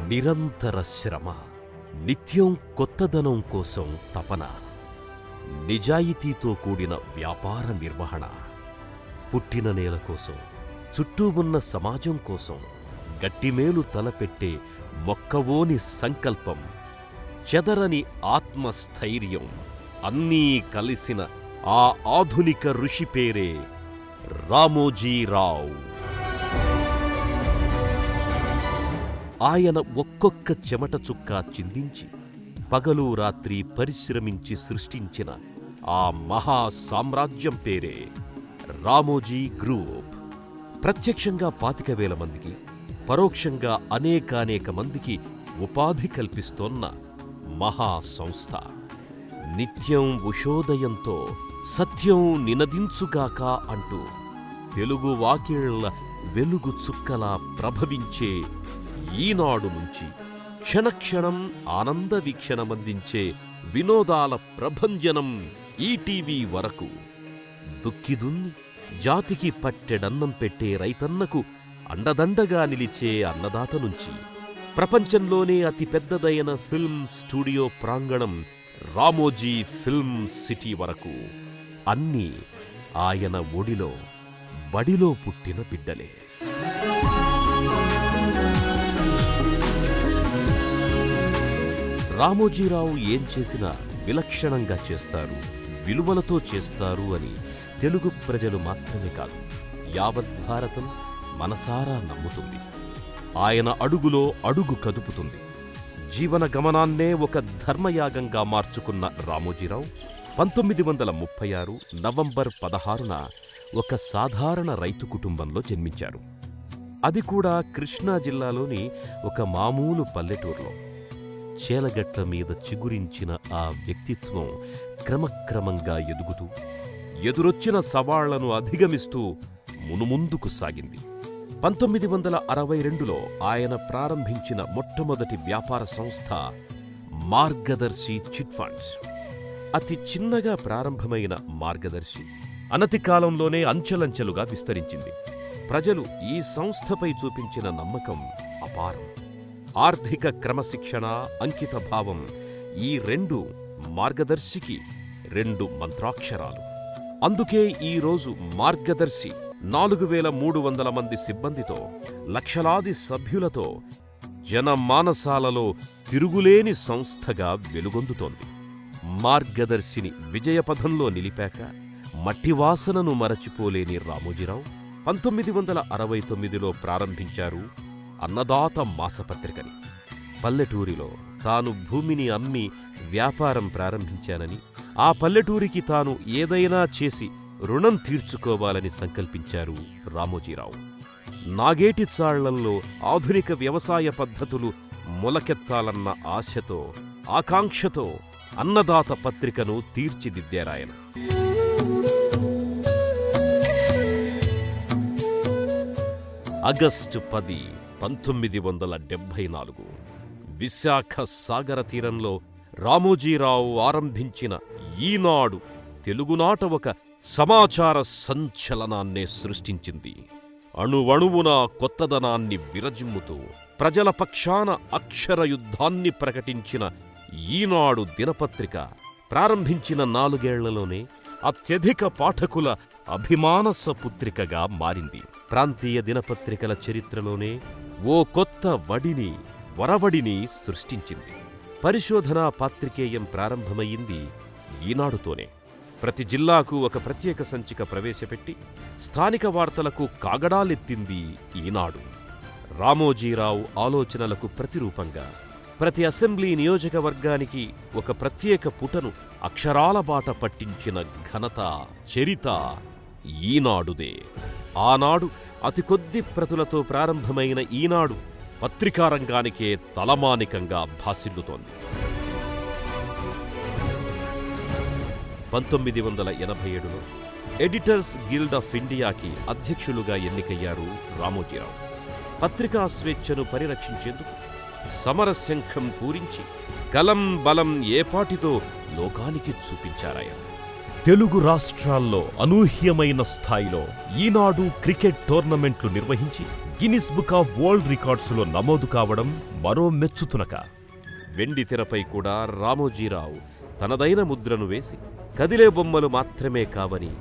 నిరంతర శ్రమ, నిత్యం కొత్తదనం కోసం తపన, నిజాయితీతో కూడిన వ్యాపార నిర్వహణ, పుట్టిన నేల కోసం, చుట్టూ ఉన్న సమాజం కోసం గట్టిమేలు తలపెట్టే మొక్కవోని సంకల్పం, చెదరని ఆత్మస్థైర్యం అన్నీ కలిసిన ఆ ఆధునిక ఋషి పేరే రామోజీరావు. ఆయన ఒక్కొక్క చెమట చుక్క చిందించి పగలు రాత్రి పరిశ్రమించి సృష్టించిన ఆ మహా సామ్రాజ్యం పేరే రామోజీ గ్రూప్. ప్రత్యక్షంగా 25,000 మందికి, పరోక్షంగా అనేకానేక మందికి ఉపాధి కల్పిస్తోన్న మహా సంస్థ. నిత్యం ఉషోదయంతో సత్యం నినదించుగాక అంటూ తెలుగు వాకిళ్ల వెలుగు చుక్కలా ప్రభవించే ఈనాడు నుంచి క్షణక్షణం ఆనంద వీక్షణమందించే వినోదాల ప్రభంజనం ఈటీవీ వరకు, దుక్కిదున్ని జాతికి పట్టెడన్నం పెట్టే రైతన్నకు అండదండగా నిలిచే అన్నదాత నుంచి ప్రపంచంలోనే అతిపెద్దదైన ఫిల్మ్ స్టూడియో ప్రాంగణం రామోజీ ఫిల్మ్ సిటీ వరకు అన్నీ ఆయన ఒడిలో బడిలో పుట్టిన బిడ్డలే. రామోజీరావు ఏం చేసినా విలక్షణంగా చేస్తారు, విలువలతో చేస్తారు అని తెలుగు ప్రజలు మాత్రమే కాదు, యావత్ భారతం మనసారా నమ్ముతుంది. ఆయన అడుగులో అడుగు కదుపుతుంది. జీవన గమనాన్నే ఒక ధర్మయాగంగా మార్చుకున్న రామోజీరావు 1936 నవంబర్ 16న ఒక సాధారణ రైతు కుటుంబంలో జన్మించారు. అది కూడా కృష్ణా జిల్లాలోని ఒక మామూలు పల్లెటూరులో. చేలగట్ల మీద చిగురించిన ఆ వ్యక్తిత్వం క్రమక్రమంగా ఎదుగుతూ, ఎదురొచ్చిన సవాళ్లను అధిగమిస్తూ మునుముందుకు సాగింది. 1962లో ఆయన ప్రారంభించిన మొట్టమొదటి వ్యాపార సంస్థ మార్గదర్శి చిట్ ఫండ్స్. అతి చిన్నగా ప్రారంభమైన మార్గదర్శి అనతి కాలంలోనే అంచెలంచెలుగా విస్తరించింది. ప్రజలు ఈ సంస్థపై చూపించిన నమ్మకం అపారం. ఆర్థిక క్రమశిక్షణ, అంకితభావం, ఈ రెండు మార్గదర్శికి 2 మంత్రాక్షరాలు. అందుకే ఈరోజు మార్గదర్శి 4,300 మంది సిబ్బందితో, లక్షలాది సభ్యులతో జనమానసాలలో తిరుగులేని సంస్థగా వెలుగొందుతోంది. మార్గదర్శిని విజయపథంలో నిలిపాక మట్టివాసనను మరచిపోలేని రామోజీరావు 1969లో ప్రారంభించారు అన్నదాత మాసపత్రికని. పల్లెటూరిలో తాను భూమిని అమ్మి వ్యాపారం ప్రారంభించానని, ఆ పల్లెటూరికి తాను ఏదైనా చేసి రుణం తీర్చుకోవాలని సంకల్పించారు రామోజీరావు. నాగేటి చాళ్లల్లో ఆధునిక వ్యవసాయ పద్ధతులు మొలకెత్తాలన్న ఆశతో, ఆకాంక్షతో అన్నదాత పత్రికను తీర్చిదిద్దారాయన. ఆగస్టు 10, 1974 విశాఖ సాగర తీరంలో రామోజీరావు ఆరంభించిన ఈనాడు తెలుగునాట ఒక సమాచార సంచలనాన్నే సృష్టించింది. అణువణువున కొత్తదనాన్ని విరజిమ్ముతూ ప్రజల పక్షాన అక్షర యుద్ధాన్ని ప్రకటించిన ఈనాడు దినపత్రిక ప్రారంభించిన 4 ఏళ్లలోనే అత్యధిక పాఠకుల అభిమానస పుత్రికగా మారింది. ప్రాంతీయ దినపత్రికల చరిత్రలోనే ఓ కొత్త వరవడిని సృష్టించింది. పరిశోధనా పాత్రికేయం ప్రారంభమయ్యింది ఈనాడుతోనే. ప్రతి జిల్లాకు ఒక ప్రత్యేక సంచిక ప్రవేశపెట్టి స్థానిక వార్తలకు కాగడాలెత్తింది ఈనాడు. రామోజీరావు ఆలోచనలకు ప్రతిరూపంగా ప్రతి అసెంబ్లీ నియోజకవర్గానికి ఒక ప్రత్యేక పుటను అక్షరాల బాట పట్టించిన ఘనత, చరిత ఈనాడుదే. ఆనాడు అతి కొద్ది ప్రతులతో ప్రారంభమైన ఈనాడు పత్రికారంగానికే తలమానికంగా భాసిల్లుతోంది. 1987లో ఎడిటర్స్ గిల్డ్ ఆఫ్ ఇండియాకి అధ్యక్షులుగా ఎన్నికయ్యారు రామోజీరావు. పత్రికా స్వేచ్ఛను పరిరక్షించేందుకు సమరశంఖం పూరించి కలం బలం ఏపాటితో లోకానికి చూపించారాయన. తెలుగు రాష్ట్రాల్లో అనూహ్యమైన స్థాయిలో ఈనాడు క్రికెట్ టోర్నమెంట్లు నిర్వహించి గిన్నిస్ బుక్ ఆఫ్ వరల్డ్ రికార్డ్స్లో నమోదు కావడం మరో మెచ్చుతునక. వెండి తెరపై కూడా రామోజీరావు తనదైన ముద్రను వేసి కదిలే బొమ్మలు మాత్రమే కావని,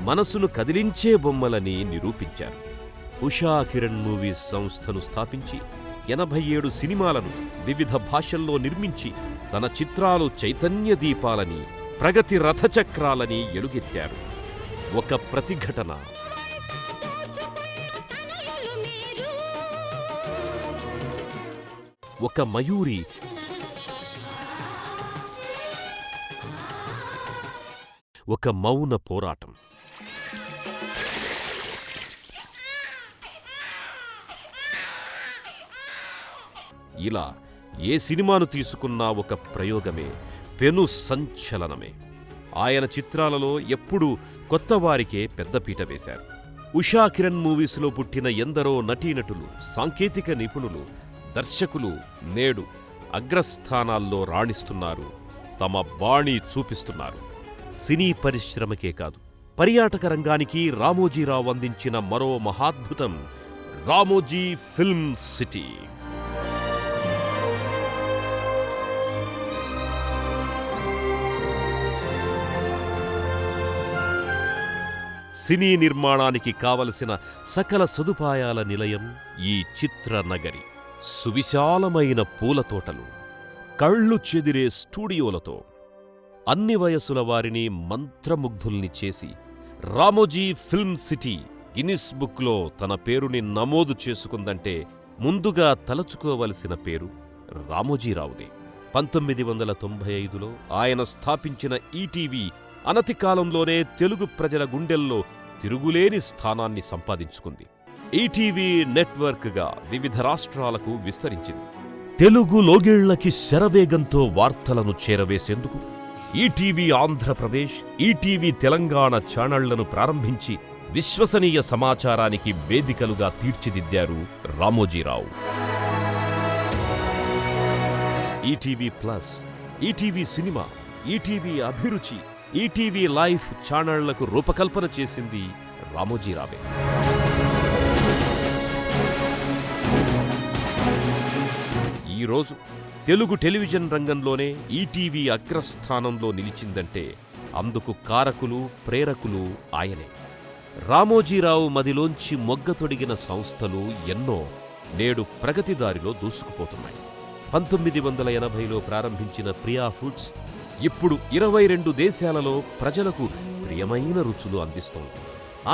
మనసును కదిలించే బొమ్మలని నిరూపించారు. ఉషా కిరణ్ మూవీస్ సంస్థను స్థాపించి 87 సినిమాలను వివిధ భాషల్లో నిర్మించి తన చిత్రాలు చైతన్య దీపాలని, ప్రగతి రథచక్రాలని ఎలుగెత్తారు. ఒక ప్రతిఘటన. ఒక మయూరి, ఒక మౌన పోరాటం. ఇలా ఏ సినిమాను తీసుకున్నా ఒక ప్రయోగమే, పెను సంచలనమే. ఆయన చిత్రాలలో ఎప్పుడూ కొత్తవారికే పెద్దపీట వేశారు. ఉషా కిరణ్ మూవీసులో పుట్టిన ఎందరో నటీనటులు, సాంకేతిక నిపుణులు, దర్శకులు నేడు అగ్రస్థానాల్లో రాణిస్తున్నారు, తమ బాణీ చూపిస్తున్నారు. సినీ పరిశ్రమకే కాదు, పర్యాటక రంగానికి రామోజీరావు అందించిన మరో మహాద్భుతం రామోజీ ఫిల్మ్ సిటీ. సినీ నిర్మాణానికి కావలసిన సకల సదుపాయాల నిలయం ఈ చిత్రనగరి. సువిశాలమైన పూలతోటలు, కళ్ళు చెదిరే స్టూడియోలతో అన్ని వయసుల వారిని మంత్రముగ్ధుల్ని చేసి రామోజీ ఫిల్మ్ సిటీ గిన్నిస్ బుక్లో తన పేరుని నమోదు చేసుకుందంటే ముందుగా తలచుకోవలసిన పేరు రామోజీరావుదే. 1995లో ఆయన స్థాపించిన ఈటీవీ అనతి కాలంలోనే తెలుగు ప్రజల గుండెల్లో తిరుగులేని స్థానాన్ని సంపాదించుకుంది. ఈటీవీ నెట్వర్క్గా వివిధ రాష్ట్రాలకు విస్తరించింది. తెలుగు లోగిళ్లకి శరవేగంతో వార్తలను చేరవేసేందుకు ఈటీవీ ఆంధ్రప్రదేశ్, ఈటీవీ తెలంగాణ ఛానళ్లను ప్రారంభించి విశ్వసనీయ సమాచారానికి వేదికలుగా తీర్చిదిద్దారు Ramoji Rao. ETV plus, ETV cinema, ETV అభిరుచి, ఈటీవీ లైఫ్ ఛానళ్లకు రూపకల్పన చేసింది రామోజీరావే. ఈరోజు తెలుగు టెలివిజన్ రంగంలోనే ఈటీవీ అగ్రస్థానంలో నిలిచిందంటే అందుకు కారకులు, ప్రేరకులు ఆయనే. రామోజీరావు మదిలోంచి మొగ్గతొడిగిన సంస్థలు ఎన్నో నేడు ప్రగతిదారిలో దూసుకుపోతున్నాయి. 1980లో ప్రారంభించిన ప్రియా ఫుడ్స్ ఇప్పుడు 22 దేశాలలో ప్రజలకు ప్రియమైన రుచులు అందిస్తోంది.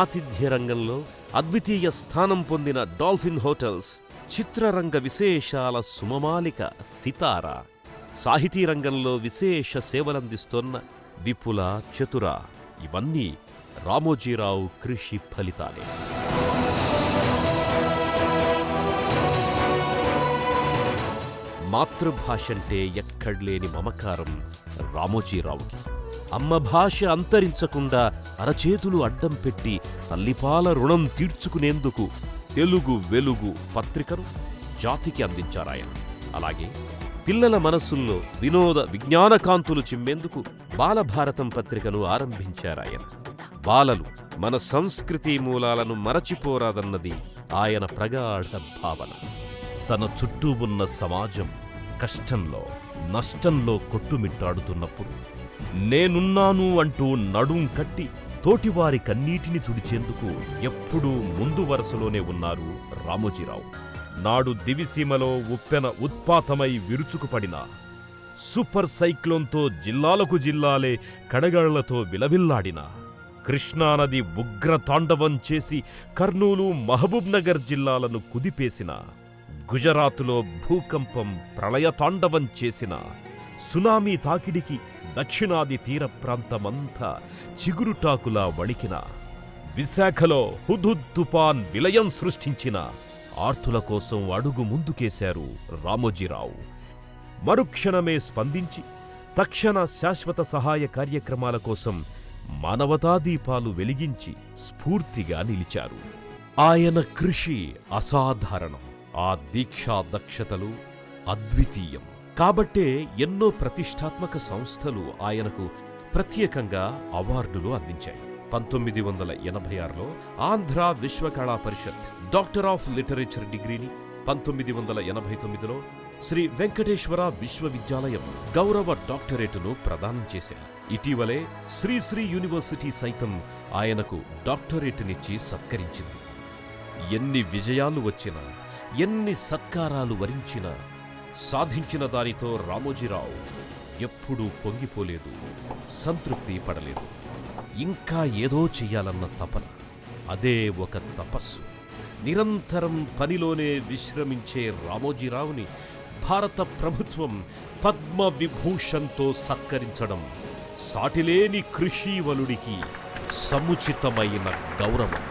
ఆతిథ్య రంగంలో అద్వితీయ స్థానం పొందిన డాల్ఫిన్ హోటల్స్, చిత్రరంగ విశేషాల సుమమాలిక సితార, సాహితీ రంగంలో విశేష సేవలందిస్తోన్న విపుల, చతుర, ఇవన్నీ రామోజీరావు కృషి ఫలితాలే. మాతృభాషంటే ఎక్కడ్లేని మమకారం రామోజీరావుకి. అమ్మ భాష అంతరించకుండా అరచేతులు అడ్డం పెట్టి తల్లిపాల రుణం తీర్చుకునేందుకు తెలుగు వెలుగు పత్రికను జాతికి అందించారాయన. అలాగే పిల్లల మనసుల్లో వినోద విజ్ఞానకాంతులు చిమ్మేందుకు బాలభారతం పత్రికను ఆరంభించారాయన. బాలలు మన సంస్కృతి మూలాలను మరచిపోరాదన్నది ఆయన ప్రగాఢ భావన. తన చుట్టూ ఉన్న సమాజం కష్టంలో, నష్టంలో కొట్టుమిట్టాడుతున్నప్పుడు నేనున్నాను అంటూ నడుం కట్టి తోటివారి కన్నీటిని తుడిచేందుకు ఎప్పుడూ ముందు వరుసలోనే ఉన్నారు రామోజీరావు. నాడు దివిసీమలో ఉప్పెన ఉత్పాతమై విరుచుకుపడిన, సూపర్ సైక్లోన్తో జిల్లాలకు జిల్లాలే కడగళ్లతో విలవిల్లాడిన, కృష్ణానది ఉగ్ర తాండవం చేసి కర్నూలు, మహబూబ్ నగర్ జిల్లాలను కుదిపేసిన, గుజరాతులో భూకంపం ప్రళయతాండవం చేసిన, సునామీ తాకిడికి దక్షిణాది తీర ప్రాంతమంతా చిగురుటాకులా వణికిన, విశాఖలో హుద్హుద్ తుపాన్ విలయం సృష్టించిన ఆర్తుల కోసం అడుగు ముందుకేశారు రామోజీరావు. మరుక్షణమే స్పందించి తక్షణ శాశ్వత సహాయ కార్యక్రమాల కోసం మానవతాదీపాలు వెలిగించి స్ఫూర్తిగా నిలిచారు. ఆయన కృషి అసాధారణం, ఆ దీక్షా దక్షతలు అద్వితీయం. కాబట్టే ఎన్నో ప్రతిష్టాత్మక సంస్థలు ఆయనకు ప్రత్యేకంగా అవార్డులు అందించాయి. 1986లో ఆంధ్ర విశ్వకళా పరిషత్ డాక్టర్ ఆఫ్ లిటరేచర్ డిగ్రీని, 1989లో శ్రీ వెంకటేశ్వర విశ్వవిద్యాలయం గౌరవ డాక్టరేటును ప్రదానం చేశాయి. ఇటీవలే శ్రీశ్రీ యూనివర్సిటీ సైతం ఆయనకు డాక్టరేటునిచ్చి సత్కరించింది. ఎన్ని విజయాలు వచ్చినా, ఎన్ని సత్కారాలు వరించినా సాధించిన దానితో రామోజీరావు ఎప్పుడూ పొంగిపోలేదు, సంతృప్తి పడలేదు. ఇంకా ఏదో చెయ్యాలన్న తపన, అదే ఒక తపస్సు. నిరంతరం పనిలోనే విశ్రమించే రామోజీరావుని భారత ప్రభుత్వం పద్మవిభూషణ్తో సత్కరించడం సాటిలేని కృషీవలుడికి సముచితమైన గౌరవం.